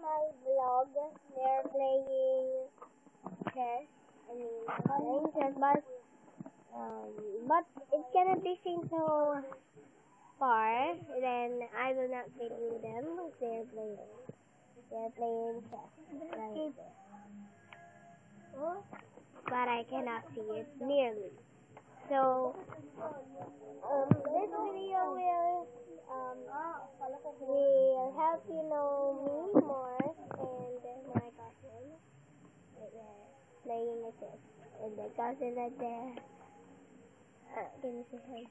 my vlog, they're playing chess. Playing chess, but it cannot be seen so far. Then I will not video them. They're playing chess. Right there. But I cannot see it nearly. So this video will help you know me more and my cousin playing with it. And the cousin right there. Can you see her?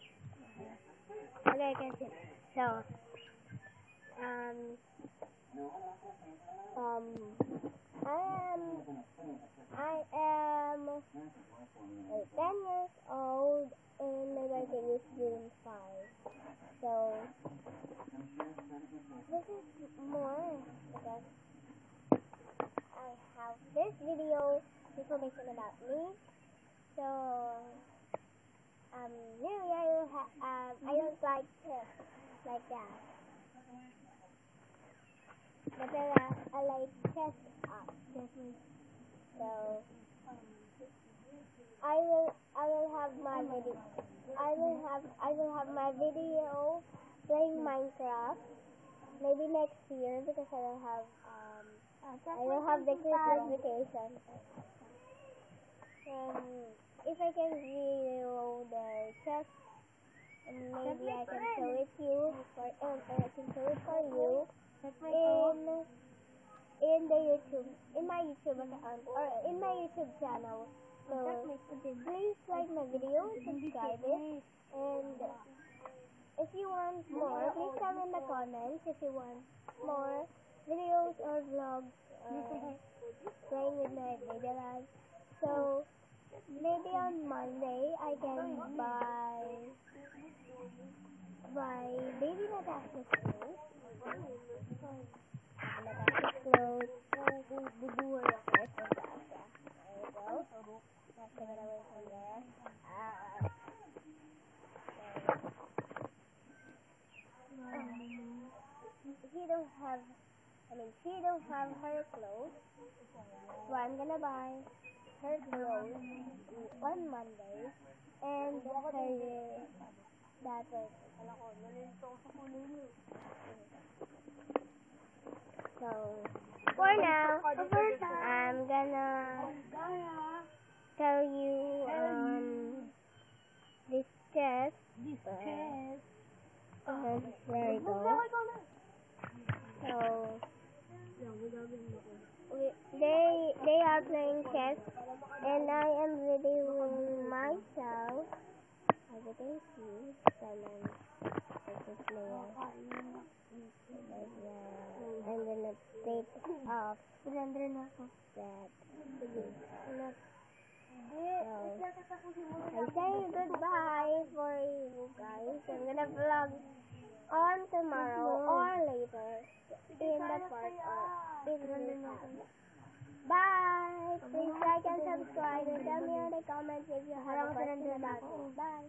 Okay, I can see. So I am 10 years old and my birthday is June 5. So this is more because I have this video information about me. So really I don't like chess like that. But I like chess up. So I will have my video. I will have my video playing Minecraft maybe next year because I will have the Christmas vacation. If I can video the chess, maybe I can show it to you for you in the YouTube, in my YouTube account or in my YouTube channel. So please like my video, subscribe it, and if you want more, please tell me in the comments if you want more videos or vlogs playing with my baby life. So maybe on Monday I can buy baby Natasha's clothes. Natasha's clothes. Do her request, Natasha. There you go. Let's take it away from there. She don't have her clothes, so I'm gonna buy her clothes on Monday and her that way. So for now, I'm gonna tell you this chest. There you go. So they are playing chess, and I am videoing myself. As you can see, I'm gonna take off that. I say goodbye for you guys. I'm gonna vlog on tomorrow or later in the park or in the house. Bye! Please like and subscribe and tell me in the comments if you have a question about me. Bye!